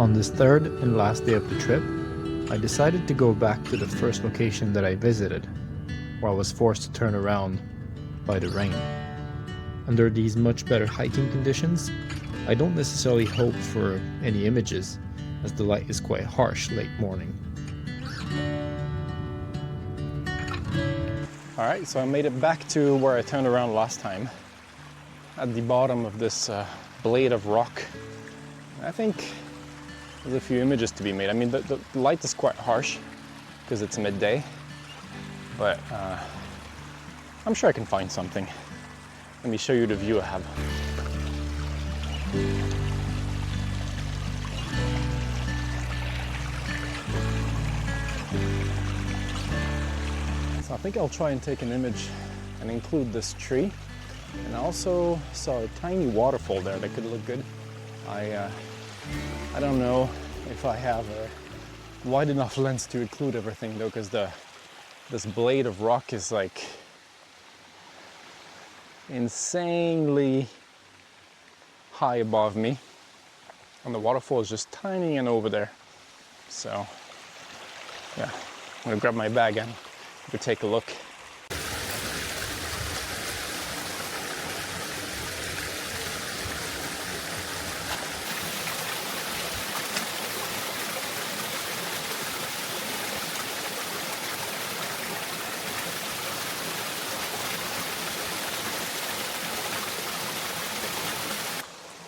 On this third and last day of the trip, I decided to go back to the first location that I visited, where I was forced to turn around by the rain. Under these much better hiking conditions, I don't necessarily hope for any images, as the light is quite harsh late morning. Alright, so I made it back to where I turned around last time, at the bottom of this blade of rock. I think there's a few images to be made. I mean, the light is quite harsh because it's midday, but I'm sure I can find something. Let me show you the view I have. So I think I'll try and take an image and include this tree. And I also saw a tiny waterfall there that could look good. I don't know if I have a wide enough lens to include everything though, because this blade of rock is like insanely high above me, and the waterfall is just tiny and over there. So yeah, I'm gonna grab my bag and we take a look.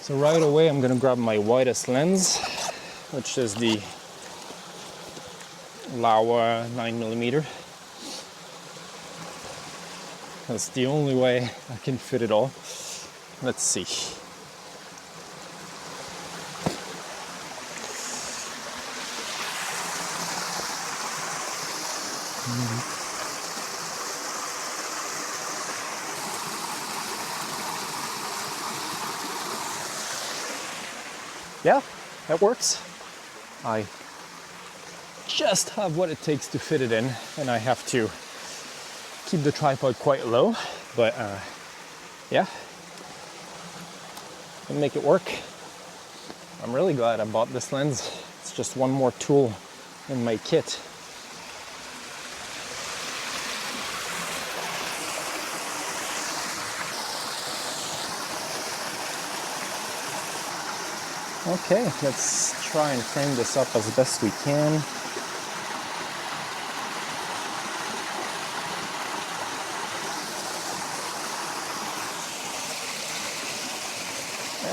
So right away I'm gonna grab my widest lens, which is the Laowa 9mm. That's the only way I can fit it all. Let's see. Yeah, that works. I just have what it takes to fit it in, and I have to keep the tripod quite low, but yeah, can make it work. I'm really glad I bought this lens. It's just one more tool in my kit. Okay, let's try and frame this up as best we can.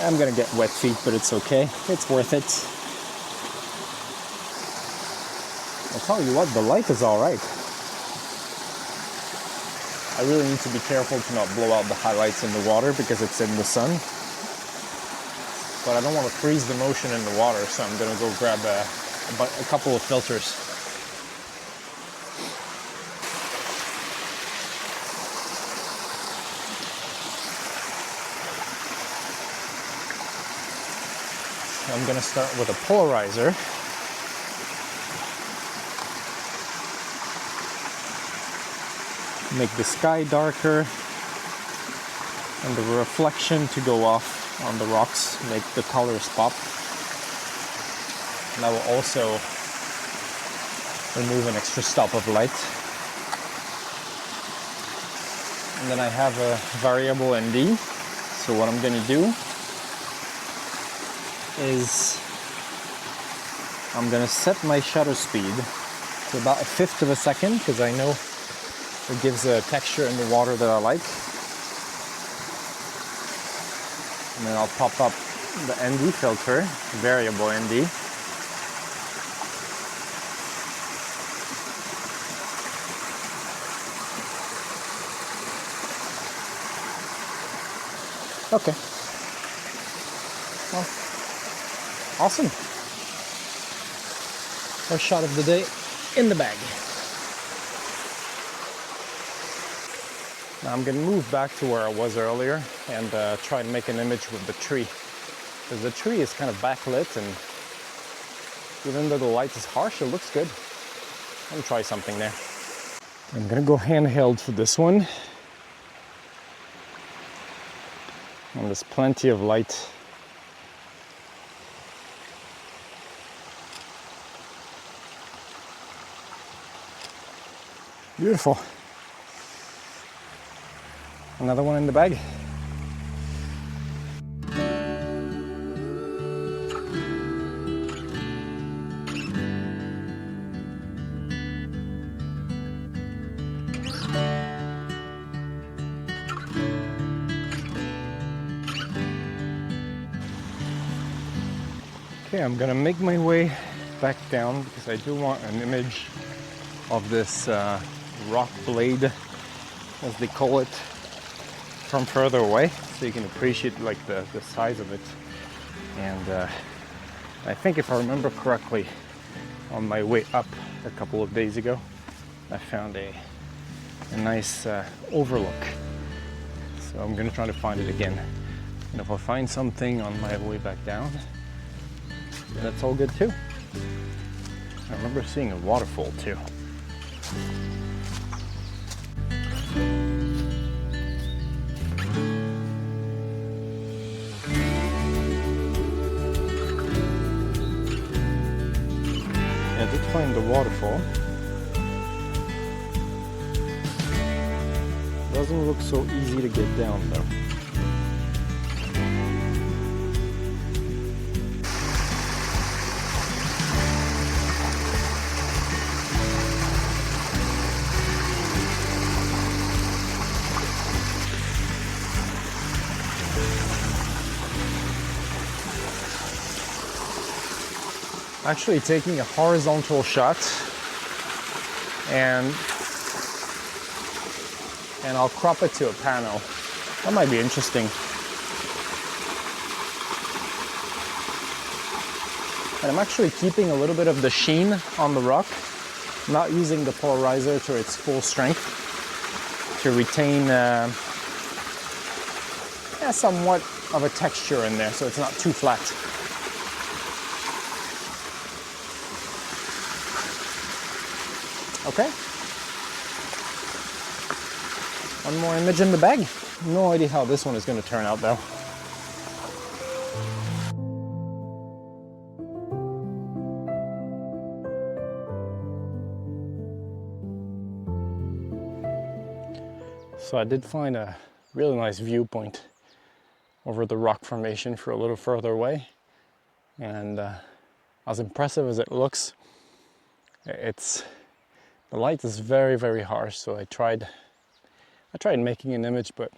I'm gonna get wet feet, but it's okay. It's worth it. I'll tell you what, the light is all right. I really need to be careful to not blow out the highlights in the water because it's in the sun. But I don't want to freeze the motion in the water, so I'm gonna go grab a couple of filters. I'm gonna start with a polarizer. Make the sky darker and the reflection to go off on the rocks, make the colors pop. And I will also remove an extra stop of light. And then I have a variable ND. So what I'm gonna do is I'm gonna set my shutter speed to about 1/5 of a second, because I know it gives a texture in the water that I like. And then I'll pop up the ND filter, variable ND. Okay. Well, awesome. First shot of the day in the bag. Now I'm gonna move back to where I was earlier and try and make an image with the tree. Because the tree is kind of backlit, and even though the light is harsh, it looks good. Let me try something there. I'm gonna go handheld for this one. And there's plenty of light. Beautiful. Another one in the bag. Okay, I'm gonna make my way back down because I do want an image of this rock blade, as they call it, from further away, so you can appreciate like the size of it. And I think if I remember correctly, on my way up a couple of days ago, I found a nice overlook. So I'm gonna try to find it again. And if I find something on my way back down, that's all good too. I remember seeing a waterfall too. I did find the waterfall. Doesn't look so easy to get down though. Actually taking a horizontal shot, and I'll crop it to a panel. That might be interesting. And I'm actually keeping a little bit of the sheen on the rock, not using the polarizer to its full strength to retain somewhat of a texture in there so it's not too flat. Okay. One more image in the bag. No idea how this one is going to turn out though. So I did find a really nice viewpoint over the rock formation for a little further away. And as impressive as it looks, the light is very, very harsh, so I tried making an image, but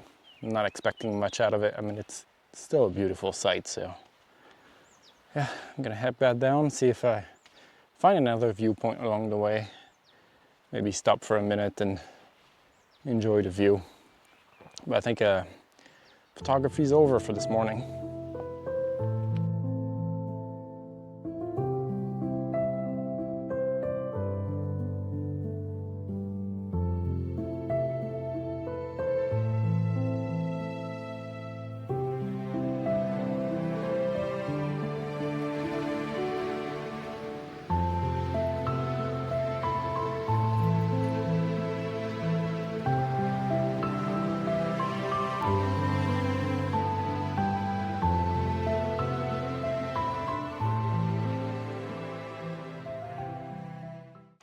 I'm not expecting much out of it. I mean, it's still a beautiful sight, so yeah, I'm gonna head back down, see if I find another viewpoint along the way. Maybe stop for a minute and enjoy the view. But I think photography's over for this morning.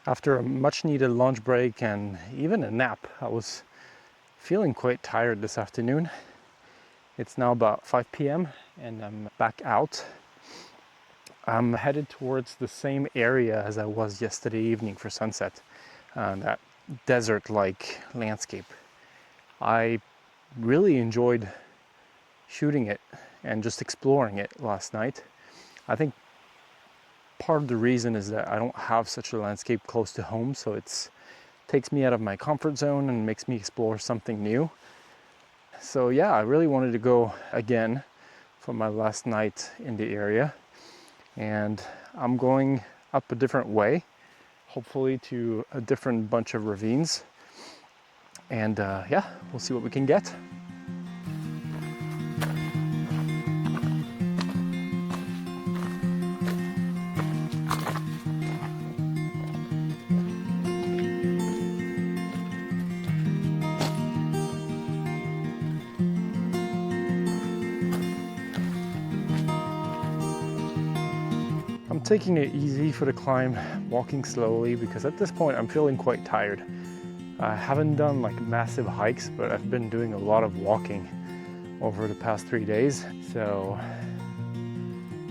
After a much needed lunch break and even a nap, I was feeling quite tired this afternoon. It's now about 5 p.m. and I'm back out. I'm headed towards the same area as I was yesterday evening for sunset, that desert-like landscape. I really enjoyed shooting it and just exploring it last night. I think part of the reason is that I don't have such a landscape close to home, so it takes me out of my comfort zone and makes me explore something new. So yeah, I really wanted to go again for my last night in the area, and I'm going up a different way, hopefully to a different bunch of ravines, and yeah, we'll see what we can get. Taking it easy for the climb, walking slowly, because at this point I'm feeling quite tired. I haven't done like massive hikes, but I've been doing a lot of walking over the past 3 days. So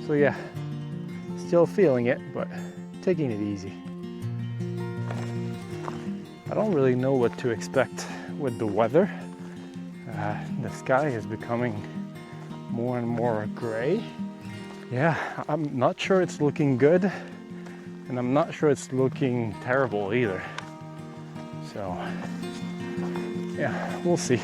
yeah, still feeling it, but taking it easy. I don't really know what to expect with the weather. The sky is becoming more and more gray. Yeah, I'm not sure it's looking good, and I'm not sure it's looking terrible either. So yeah, we'll see.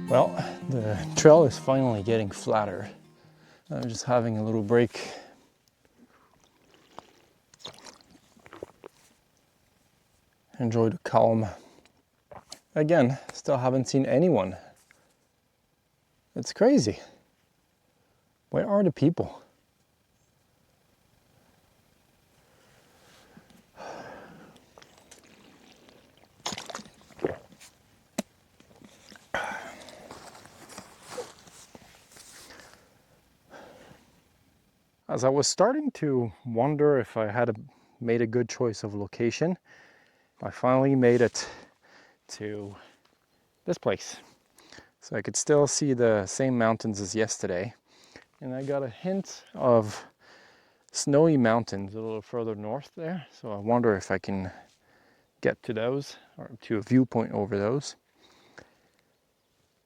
Well, the trail is finally getting flatter. I'm just having a little break. Enjoy the calm. Again, still haven't seen anyone. It's crazy. Where are the people? As I was starting to wonder if I had made a good choice of location, I finally made it to this place. So I could still see the same mountains as yesterday. And I got a hint of snowy mountains a little further north there. So I wonder if I can get to those, or to a viewpoint over those.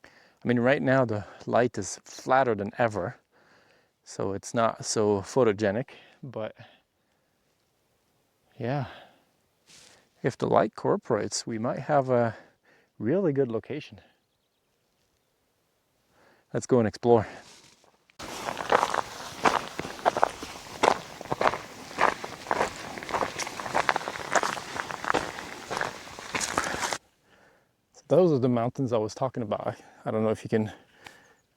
I mean, right now the light is flatter than ever, so it's not so photogenic, but yeah, if the light cooperates, we might have a really good location. Let's go and explore. So those are the mountains I was talking about. I don't know if you can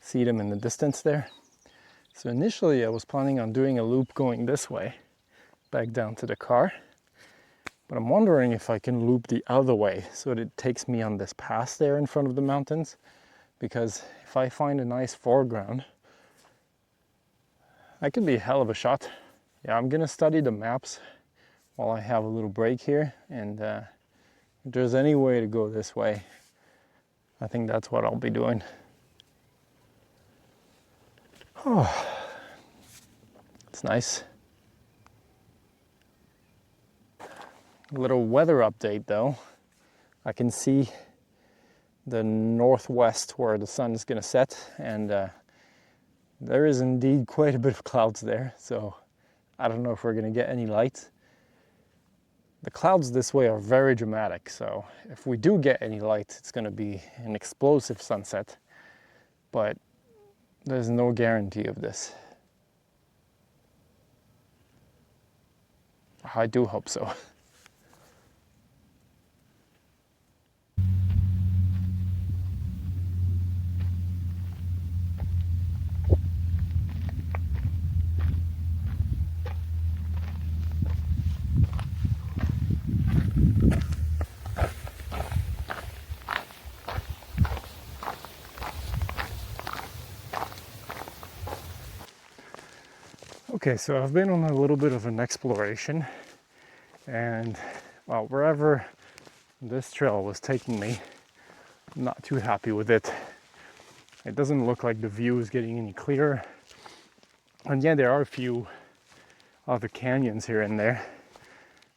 see them in the distance there. So initially I was planning on doing a loop going this way, back down to the car. But I'm wondering if I can loop the other way so that it takes me on this pass there in front of the mountains. Because if I find a nice foreground, that could be a hell of a shot. Yeah, I'm gonna study the maps while I have a little break here. And if there's any way to go this way, I think that's what I'll be doing. Oh, it's nice. A little weather update though. I can see the northwest where the sun is gonna set, and there is indeed quite a bit of clouds there, so I don't know if we're gonna get any light. The clouds this way are very dramatic, so if we do get any light, it's gonna be an explosive sunset, but there's no guarantee of this. I do hope so. Okay, so I've been on a little bit of an exploration, and well, wherever this trail was taking me, I'm not too happy with it. It doesn't look like the view is getting any clearer. And yeah, there are a few other canyons here and there,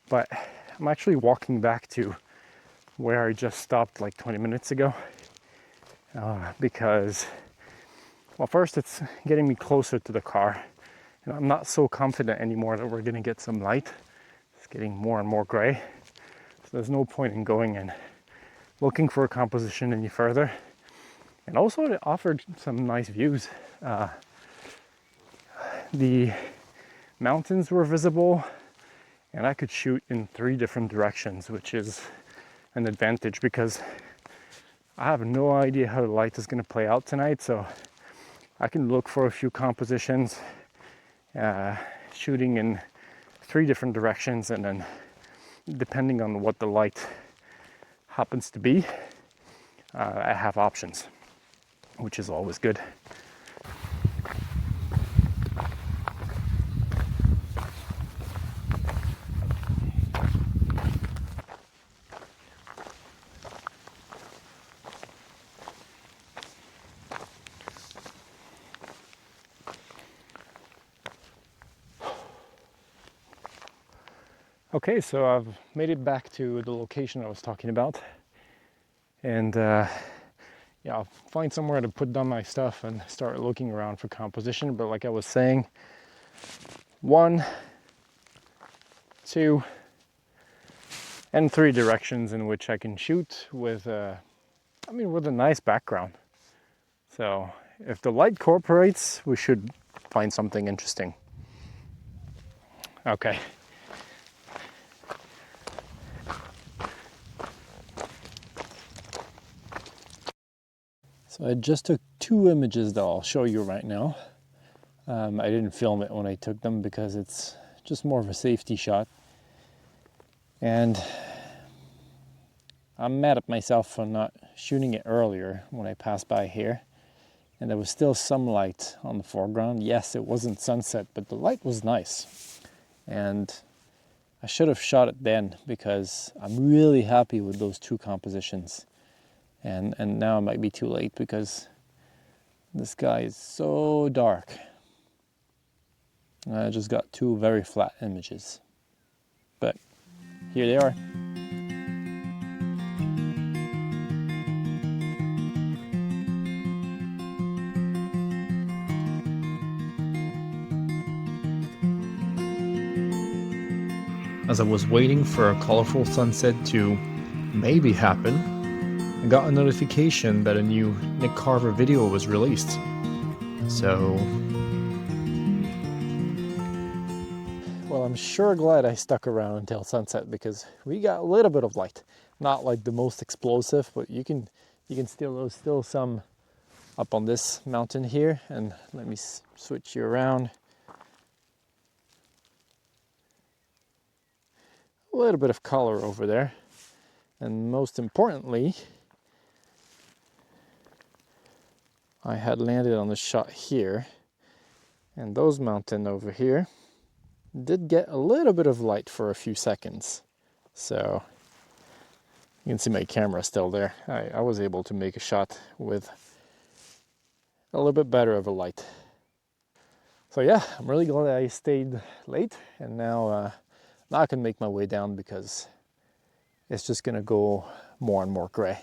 but I'm actually walking back to where I just stopped like 20 minutes ago because, well, first it's getting me closer to the car, and I'm not so confident anymore that we're gonna get some light. It's getting more and more gray, so there's no point in going and looking for a composition any further. And also it offered some nice views. the mountains were visible, and I could shoot in 3 different directions, which is an advantage because I have no idea how the light is going to play out tonight. So I can look for a few compositions, shooting in 3 different directions, and then depending on what the light happens to be, I have options, which is always good. Okay, so I've made it back to the location I was talking about, and yeah, I'll find somewhere to put down my stuff and start looking around for composition. But like I was saying, 1, 2, and 3 directions in which I can shoot with with a nice background. So if the light cooperates, we should find something interesting. Okay. So I just took 2 images that I'll show you right now. I didn't film it when I took them because it's just more of a safety shot. And I'm mad at myself for not shooting it earlier when I passed by here. And there was still some light on the foreground. Yes, it wasn't sunset, but the light was nice. And I should have shot it then because I'm really happy with those 2 compositions. And now it might be too late because the sky is so dark. I just got 2 very flat images. But here they are. As I was waiting for a colorful sunset to maybe happen, I got a notification that a new Nick Carver video was released. So, well, I'm sure glad I stuck around until sunset because we got a little bit of light. Not like the most explosive, but you can still, there's still some up on this mountain here. And let me switch you around. A little bit of color over there. And most importantly, I had landed on the shot here, and those mountains over here did get a little bit of light for a few seconds. So you can see my camera still there. I was able to make a shot with a little bit better of a light. So yeah, I'm really glad I stayed late, and now I can make my way down because it's just gonna go more and more gray.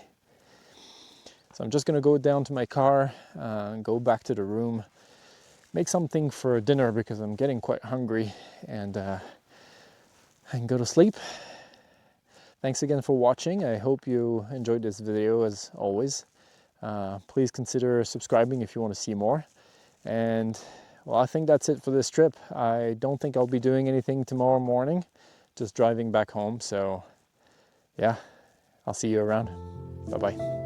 So I'm just gonna go down to my car, go back to the room, make something for dinner because I'm getting quite hungry, and I can go to sleep. Thanks again for watching. I hope you enjoyed this video as always. Please consider subscribing if you want to see more. And well, I think that's it for this trip. I don't think I'll be doing anything tomorrow morning, just driving back home. So yeah, I'll see you around. Bye-bye.